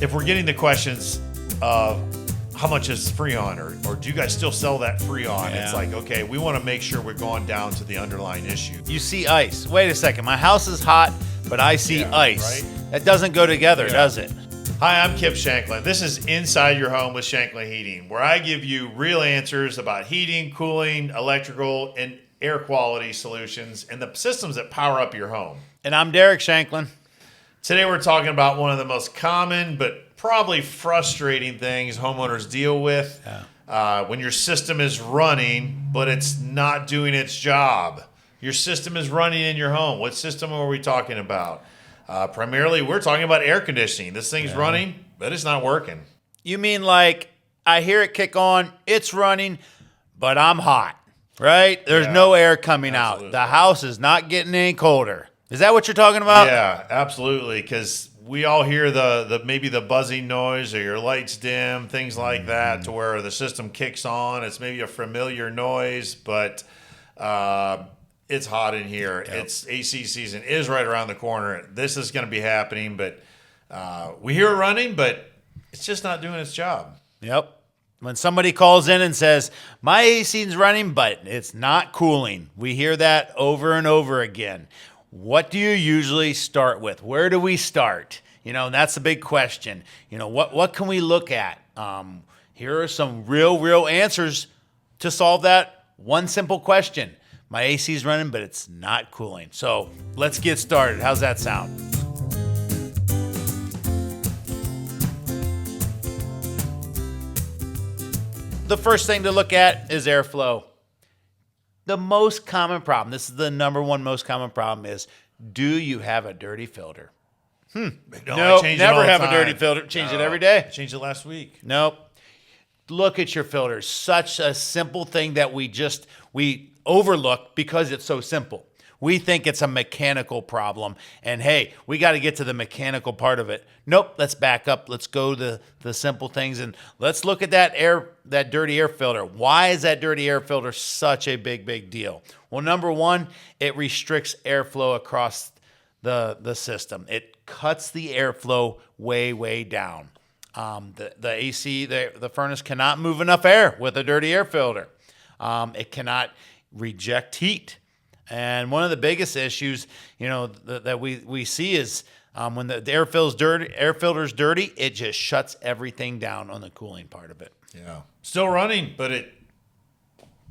if we're getting the questions of how much is Freon, or do you guys still sell that Freon? Yeah. It's like, okay, we want to make sure we're going down to the underlying issue. You see ice. Wait a second. My house is hot, but I see ice. right? That doesn't go together, does it? Hi, I'm Kip Shanklin. This is Inside Your Home with Shanklin Heating, where I give you real answers about heating, cooling, electrical, and air quality solutions and the systems that power up your home. And I'm Derek Shanklin. Today we're talking about one of the most common but probably frustrating things homeowners deal with when your system is running, but it's not doing its job. Your system is running in your home. What system are we talking about? Primarily, we're talking about air conditioning. This thing's running, but it's not working. You mean like I hear it kick on, it's running, but I'm hot, right? There's no air coming out. The house is not getting any colder. Is that what you're talking about? Yeah, absolutely. Because we all hear the maybe the buzzing noise or your lights dim, things like that, to where the system kicks on. It's maybe a familiar noise, but it's hot in here. Yep. It's AC season is right around the corner. This is going to be happening, but we hear it running, but it's just not doing its job. Yep. When somebody calls in and says, my AC's running, but it's not cooling, we hear that over and over again. What do you usually start with? Where do we start? And that's the big question. What can we look at? Here are some real answers to solve that one simple question. My AC is running, but it's not cooling. So let's get started. How's that sound? The first thing to look at is airflow. The most common problem, this is the number one most common problem, is do you have a dirty filter? No, Nope, never have a dirty filter. Change it every day. I changed it last week. Nope. Look at your filters. Such a simple thing that we overlook because it's so simple. We think it's a mechanical problem. And hey, we got to get to the mechanical part of it. Nope, let's back up. Let's go to the simple things and let's look at that dirty air filter. Why is that dirty air filter such a big deal? Well, number one, it restricts airflow across the system. It cuts the airflow way down. The AC, the furnace cannot move enough air with a dirty air filter. It cannot reject heat. And one of the biggest issues, that we see is when the air filter's dirty, it just shuts everything down on the cooling part of it. Yeah, still running, but it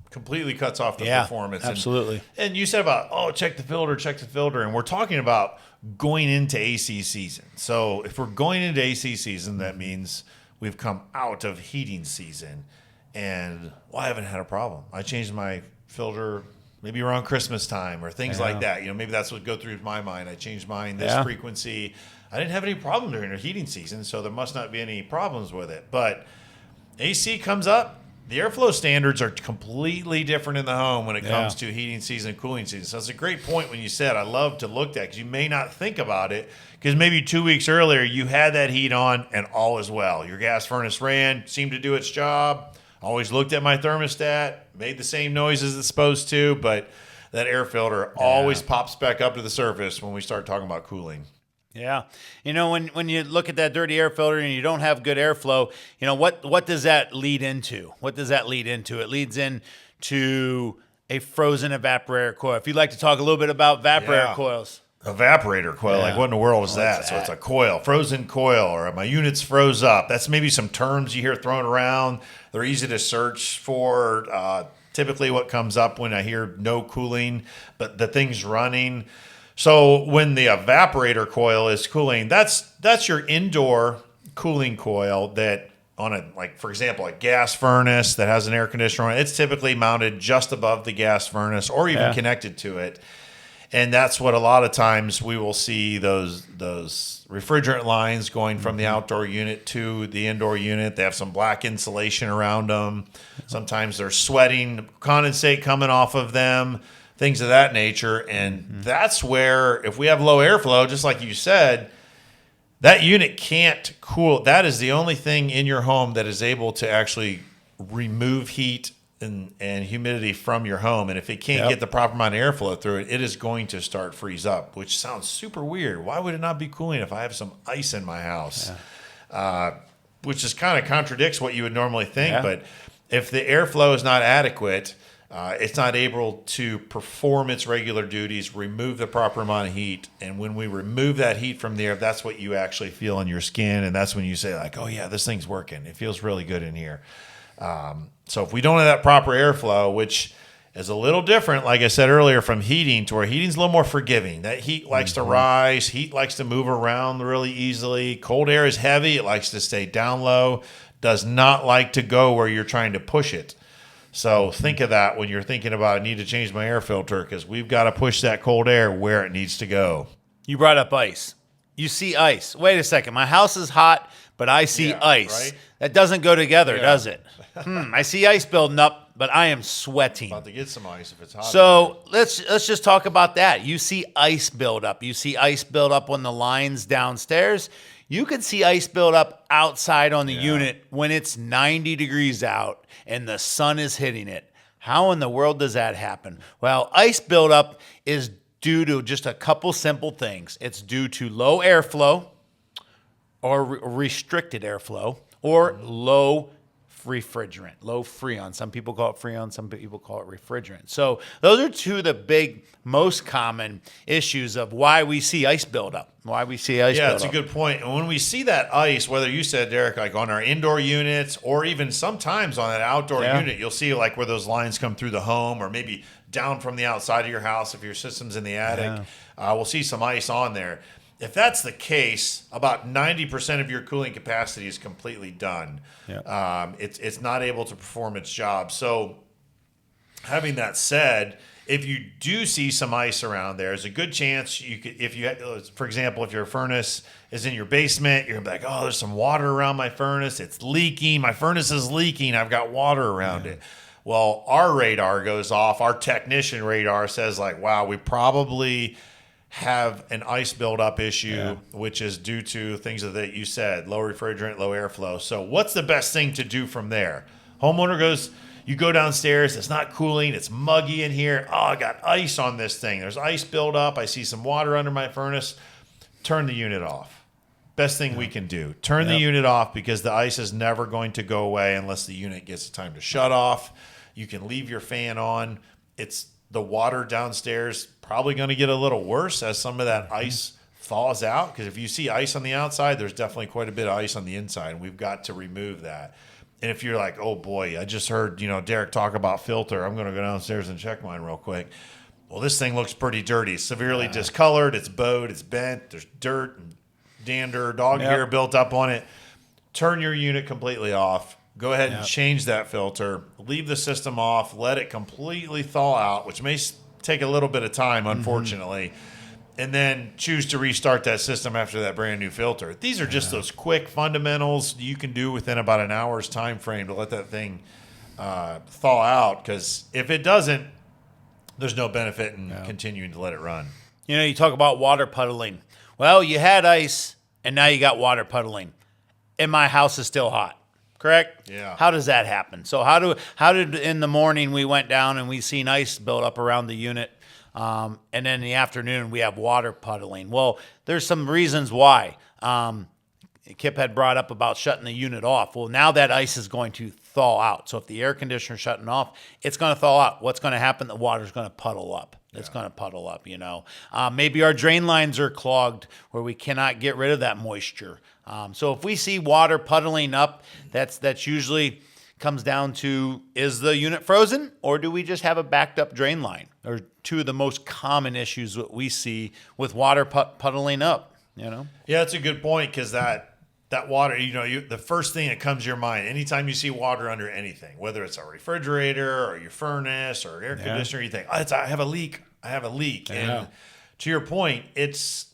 completely cuts off the performance. Absolutely. And you said about check the filter, and we're talking about going into AC season. So if we're going into AC season, that means we've come out of heating season, and I haven't had a problem. I changed my filter maybe around Christmas time or things like that. Maybe that's what go through my mind. I changed mine this frequency. I didn't have any problem during the heating season, so there must not be any problems with it. But AC comes up, the airflow standards are completely different in the home when it comes to heating season and cooling season. So that's a great point when you said I love to look at, because you may not think about it, because maybe 2 weeks earlier you had that heat on and all is well. Your gas furnace ran, seemed to do its job. Always looked at my thermostat, made the same noises it's supposed to, but that air filter always pops back up to the surface when we start talking about cooling. Yeah. When you look at that dirty air filter and you don't have good airflow, what does that lead into? What does that lead into? It leads into a frozen evaporator coil. If you'd like to talk a little bit about evaporator coils. Evaporator coil, like what in the world is that? So it's a coil, frozen coil, or my unit's froze up. That's maybe some terms you hear thrown around. They're easy to search for. Typically what comes up when I hear no cooling, but the thing's running. So when the evaporator coil is cooling, that's your indoor cooling coil that on for example, a gas furnace that has an air conditioner on it, it's typically mounted just above the gas furnace or even connected to it. And that's what a lot of times we will see those refrigerant lines going from the outdoor unit to the indoor unit. They have some black insulation around them. Sometimes they're sweating, condensate coming off of them, things of that nature. And that's where, if we have low airflow, just like you said, that unit can't cool. That is the only thing in your home that is able to actually remove heat and humidity from your home. And if it can't get the proper amount of airflow through it, it is going to start freeze up, which sounds super weird. Why would it not be cooling if I have some ice in my house? which is kind of contradicts what you would normally think. Yeah. But if the airflow is not adequate, it's not able to perform its regular duties, remove the proper amount of heat. And when we remove that heat from the air, that's what you actually feel in your skin. And that's when you say, like, oh, yeah, this thing's working. It feels really good in here. So if we don't have that proper airflow, which is a little different, like I said earlier, from heating, to where heating's a little more forgiving. That heat likes to rise. Heat likes to move around really easily. Cold air is heavy. It likes to stay down low. Does not like to go where you're trying to push it. So think of that when you're thinking about, I need to change my air filter, because we've got to push that cold air where it needs to go. You brought up ice. You see ice. Wait a second. My house is hot, but I see ice. Right? That doesn't go together, does it? I see ice building up, but I am sweating. About to get some ice if it's hot. So let's just talk about that. You see ice build up. You see ice build up on the lines downstairs. You can see ice build up outside on the unit when it's 90 degrees out and the sun is hitting it. How in the world does that happen? Well, ice buildup is due to just a couple simple things. It's due to low airflow or restricted airflow or low refrigerant, low freon. Some people call it freon, some people call it refrigerant. So those are two of the big, most common issues of why we see ice buildup. Why we see ice buildup. Yeah, that's a good point. And when we see that ice, whether you said, Derek, like on our indoor units or even sometimes on that outdoor unit, you'll see like where those lines come through the home, or maybe down from the outside of your house if your system's in the attic. We'll see some ice on there. If that's the case, about 90% of your cooling capacity is completely done. It's not able to perform its job. So having that said, if you do see some ice around there, there's a good chance you could, if you, for example, if your furnace is in your basement, you're gonna be like, oh, there's some water around my furnace. It's leaking. My furnace is leaking. I've got water around it. Well, our radar goes off. Our technician radar says like, wow, we probably have an ice buildup issue, which is due to things that you said, low refrigerant, low airflow. So what's the best thing to do from there? Homeowner goes, you go downstairs, it's not cooling, it's muggy in here. Oh, I got ice on this thing. There's ice buildup. I see some water under my furnace. Turn the unit off. Best thing we can do. Turn the unit off, because the ice is never going to go away unless the unit gets time to shut off. You can leave your fan on. It's the water downstairs probably going to get a little worse as some of that ice thaws out, because if you see ice on the outside, there's definitely quite a bit of ice on the inside, and we've got to remove that. And if you're like, oh boy, I just heard, Derek talk about filter, I'm going to go downstairs and check mine real quick. Well, this thing looks pretty dirty, severely discolored, it's bowed, it's bent, there's dirt and dander, dog hair built up on it. Turn your unit completely off. Go ahead and change that filter. Leave the system off. Let it completely thaw out, which may take a little bit of time, unfortunately. And then choose to restart that system after that brand new filter. These are just those quick fundamentals you can do within about an hour's time frame to let that thing thaw out. Because if it doesn't, there's no benefit in continuing to let it run. You talk about water puddling. Well, you had ice, and now you got water puddling. And my house is still hot. Correct? Yeah. How does that happen? So how did in the morning we went down and we seen ice build up around the unit, and then in the afternoon we have water puddling? Well, there's some reasons why. Kip had brought up about shutting the unit off. Well, now that ice is going to thaw out. So if the air conditioner's shutting off, it's going to thaw out. What's going to happen? The water's going to puddle up. It's going to puddle up, Maybe our drain lines are clogged where we cannot get rid of that moisture. So if we see water puddling up, that's usually comes down to, is the unit frozen, or do we just have a backed up drain line? Or two of the most common issues that we see with water puddling up, Yeah, that's a good point, because that water, the first thing that comes to your mind anytime you see water under anything, whether it's a refrigerator or your furnace or air conditioner, you think, I have a leak. And to your point, it's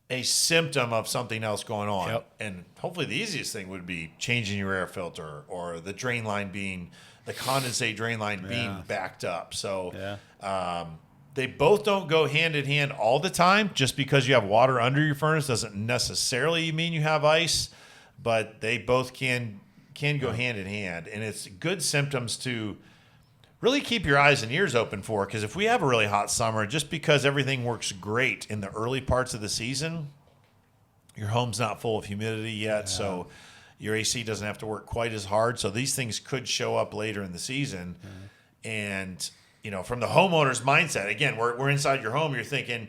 a symptom of something else going on. And hopefully the easiest thing would be changing your air filter, or the drain line the condensate drain line being backed up. So they both don't go hand in hand all the time. Just because you have water under your furnace doesn't necessarily mean you have ice, but they both can go hand in hand. And it's good symptoms to really keep your eyes and ears open for, because if we have a really hot summer, just because everything works great in the early parts of the season, Your home's not full of humidity yet, so your AC doesn't have to work quite as hard. So these things could show up later in the season. And, from the homeowner's mindset, again, we're inside your home, you're thinking,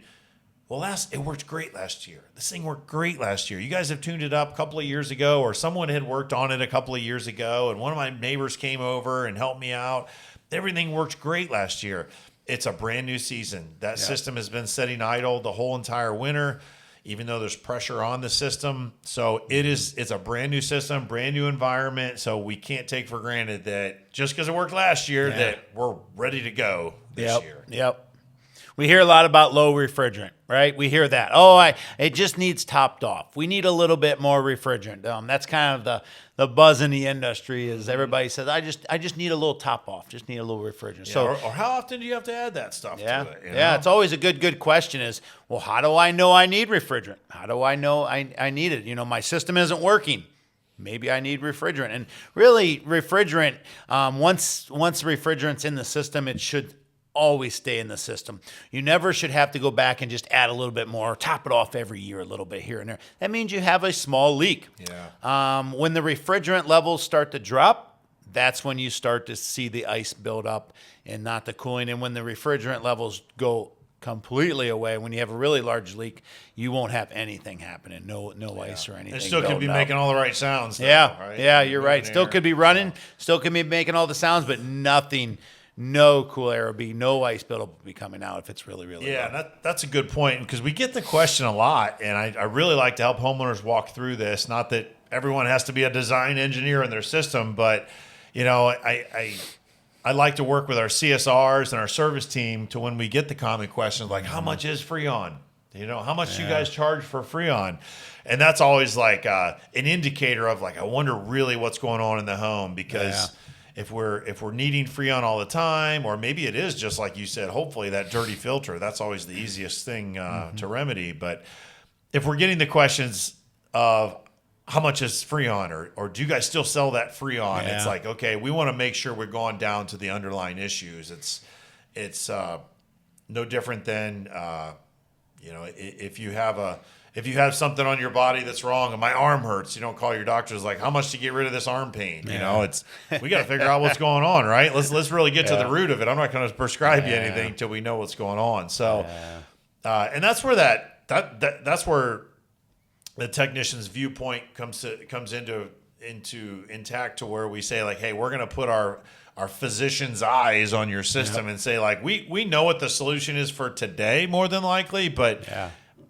well, it worked great last year. This thing worked great last year. You guys have tuned it up a couple of years ago, or someone had worked on it a couple of years ago, and one of my neighbors came over and helped me out. Everything worked great last year. It's a brand new season. That system has been sitting idle the whole entire winter, even though there's pressure on the system. So it's a brand new system, brand new environment. So we can't take for granted that just because it worked last year that we're ready to go this year. Yep. We hear a lot about low refrigerant, right? We hear that. It just needs topped off. We need a little bit more refrigerant. That's kind of the buzz in the industry is everybody says, I just need a little top off, just need a little refrigerant. Yeah, or how often do you have to add that stuff to it? Yeah, it's always a good question is, well, how do I know I need refrigerant? How do I know I need it? My system isn't working. Maybe I need refrigerant. And really, refrigerant, once refrigerant's in the system, it should always stay in the system. You never should have to go back and just add a little bit more, top it off every year a little bit here and there. That means you have a small leak. Yeah. When the refrigerant levels start to drop, that's when you start to see the ice build up and not the cooling. And when the refrigerant levels go completely away, when you have a really large leak, you won't have anything happening. No ice or anything. It still could be making all the right sounds, though, right? Yeah, you're right. Still could be running, still could be making all the sounds, but nothing. No cool air will be, no ice buildup will be coming out if it's really, really low. That's a good point, because we get the question a lot, and I really like to help homeowners walk through this. Not that everyone has to be a design engineer in their system, but I like to work with our CSRs and our service team to when we get the common questions like, how much is Freon? How much do you guys charge for Freon? And that's always like an indicator of like, I wonder really what's going on in the home, because if we're needing Freon all the time, or maybe it is just like you said, hopefully that dirty filter, that's always the easiest thing to remedy. But if we're getting the questions of how much is Freon, or do you guys still sell that Freon? It's like, okay, we want to make sure we're going down to the underlying issues. It's no different than if you have something on your body that's wrong, and my arm hurts, you don't call your doctor. It's like, how much to get rid of this arm pain? We got to figure out what's going on, right? Let's really get to the root of it. I'm not going to prescribe you anything until we know what's going on. So, and that's where that's where the technician's viewpoint comes into intact, to where we say like, hey, we're going to put our physician's eyes on your system and say like, we know what the solution is for today, more than likely, but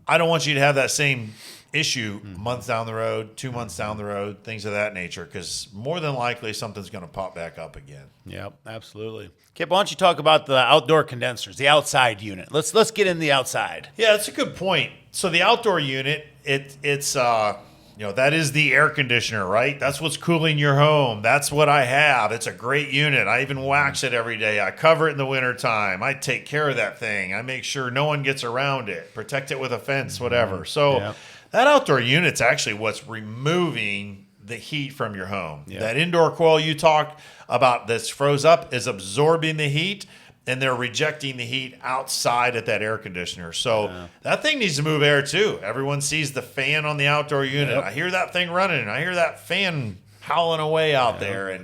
I don't want you to have that same issue months down the road, 2 months down the road, things of that nature, because more than likely something's going to pop back up again. Yep, absolutely. Kip, why don't you talk about the outdoor condensers, the outside unit? Let's get in the outside. Yeah, that's a good point. So the outdoor unit, it's that is the air conditioner, right? That's what's cooling your home. That's what I have. It's a great unit. I even wax it every day. I cover it in the wintertime. I take care of that thing. I make sure no one gets around it, protect it with a fence, whatever. So that outdoor unit's actually what's removing the heat from your home. That indoor coil you talked about that's froze up is absorbing the heat, and they're rejecting the heat outside at that air conditioner. So that thing needs to move air too. Everyone sees the fan on the outdoor unit. I hear that thing running, and I hear that fan howling away out there.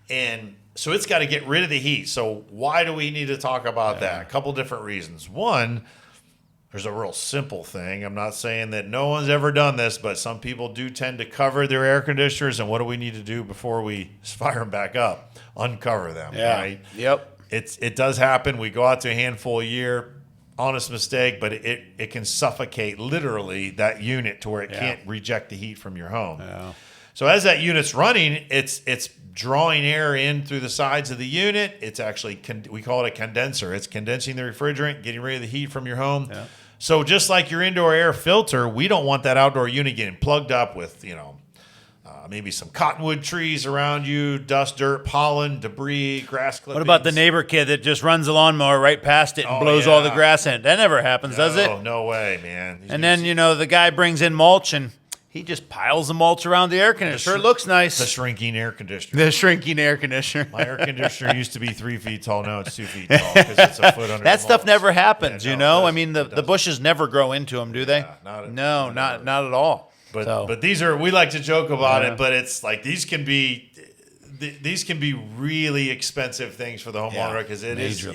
And so it's got to get rid of the heat. So why do we need to talk about that? A couple different reasons. One, there's a real simple thing. I'm not saying that no one's ever done this, but some people do tend to cover their air conditioners. And what do we need to do before we fire them back up? Uncover them, right? Yep. It does happen. We go out to a handful a year. Honest mistake, but it can suffocate literally that unit to where it can't reject the heat from your home. Yeah. So as that unit's running, it's drawing air in through the sides of the unit. It's actually, we call it a condenser. It's condensing the refrigerant, getting rid of the heat from your home. Yeah. So just like your indoor air filter, we don't want that outdoor unit getting plugged up with, maybe some cottonwood trees around you, dust, dirt, pollen, debris, grass clippings. What about the neighbor kid that just runs the lawnmower right past it and blows all the grass in? That never happens, does it? Oh, no way, man. And then, the guy brings in mulch, and he just piles the mulch around the air conditioner. It looks nice. The shrinking air conditioner. My air conditioner used to be 3 feet tall. Now it's 2 feet tall because it's a foot under. That stuff never happens, I mean, the bushes never grow into them, do they? Yeah, not at all. But these are, we like to joke about it, but it's like these can be really expensive things for the homeowner because it is,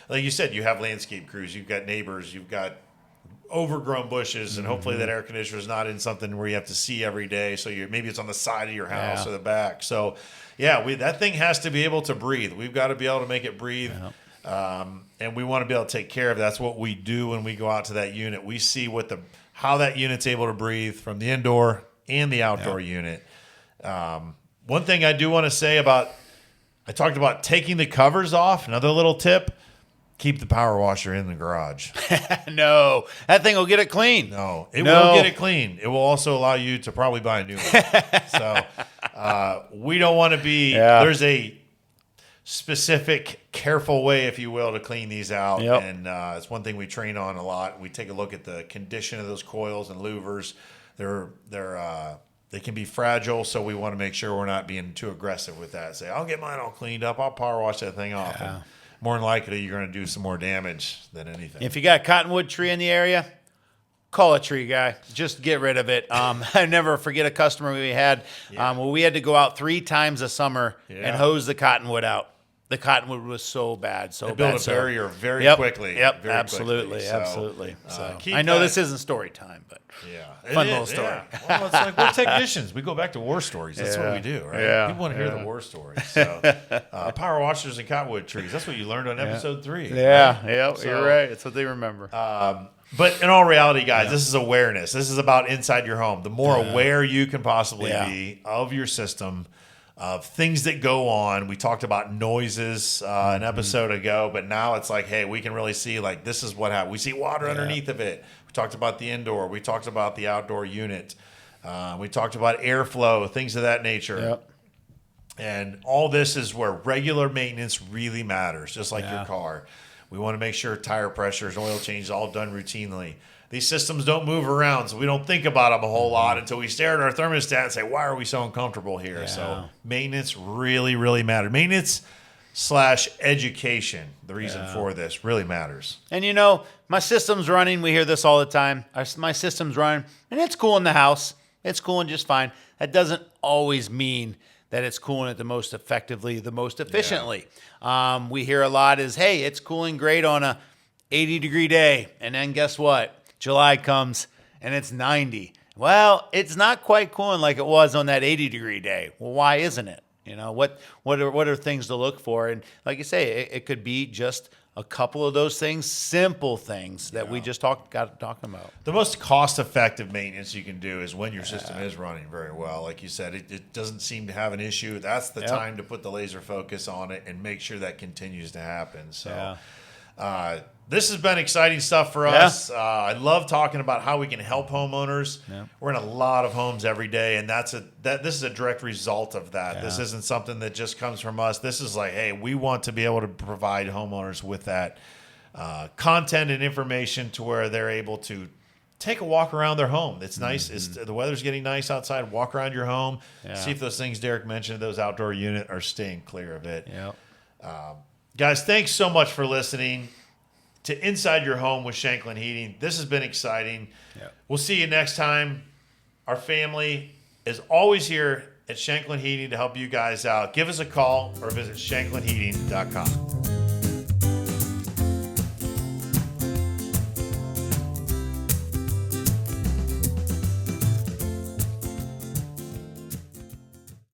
like you said, you have landscape crews, you've got neighbors, you've got overgrown bushes, and hopefully that air conditioner is not in something where you have to see every day. So maybe it's on the side of your house or the back. So that thing has to be able to breathe. We've got to be able to make it breathe. And we want to be able to take care of it. That's what we do when we go out to that unit. We see how that unit's able to breathe from the indoor and the outdoor unit. One thing I do want to say I talked about taking the covers off. Another little tip: keep the power washer in the garage. No, that thing will get it clean. No, it will get it clean. It will also allow you to probably buy a new one. So we don't want to be. There's a specific, careful way, if you will, to clean these out. And it's one thing we train on a lot. We take a look at the condition of those coils and louvers. They can be fragile, so we want to make sure we're not being too aggressive with that. Say, I'll get mine all cleaned up. I'll power wash that thing off. And more than likely, you're going to do some more damage than anything. If you got a cottonwood tree in the area, call a tree guy. Just get rid of it. I never forget a customer we had. We had to go out 3 times a summer and hose the cottonwood out. The cottonwood was so bad, They built a barrier very quickly. Yep, very absolutely, quickly. absolutely. So I know this isn't story time, but fun little story. Yeah. Well, it's like we're technicians. We go back to war stories. That's what we do, right? Yeah. People want to hear the war stories. So, power washers and cottonwood trees. That's what you learned on episode 3. Yeah, right? You're right. It's what they remember. But in all reality, guys, this is awareness. This is about inside your home. The more aware you can possibly be of your system, of things that go on. We talked about noises an episode ago, but now it's like, hey, we can really see, like, this is what happened. We see water underneath of it. We talked about the indoor. We talked about the outdoor unit. We talked about airflow, things of that nature. And all this is where regular maintenance really matters, just like your car. We want to make sure tire pressures, oil changes, all done routinely. These systems don't move around, so we don't think about them a whole lot until we stare at our thermostat and say, why are we so uncomfortable here? So maintenance really, really matters. Maintenance / education, the reason for this, really matters. And my system's running. We hear this all the time. My system's running, and it's cooling the house. It's cooling just fine. That doesn't always mean that it's cooling it the most effectively, the most efficiently. We hear a lot is, hey, it's cooling great on a 80-degree day, and then guess what? July comes and it's 90. Well, it's not quite cooling like it was on that 80-degree day. Well, why isn't it? What are things to look for? And like you say, it could be just a couple of those things, simple things that we just got talking about. The most cost-effective maintenance you can do is when your system is running very well. Like you said, it doesn't seem to have an issue. That's the time to put the laser focus on it and make sure that continues to happen. So this has been exciting stuff for us. I love talking about how we can help homeowners. We're in a lot of homes every day, and this is a direct result of that. This isn't something that just comes from us. This is like, hey, we want to be able to provide homeowners with that content and information to where they're able to take a walk around their home. It's nice. The weather's getting nice outside. Walk around your home. See if those things Derek mentioned, those outdoor unit, are staying clear of it. Guys, thanks so much for listening to Inside Your Home with Shanklin Heating. This has been exciting. We'll see you next time. Our family is always here at Shanklin Heating to help you guys out. Give us a call or visit shanklinheating.com.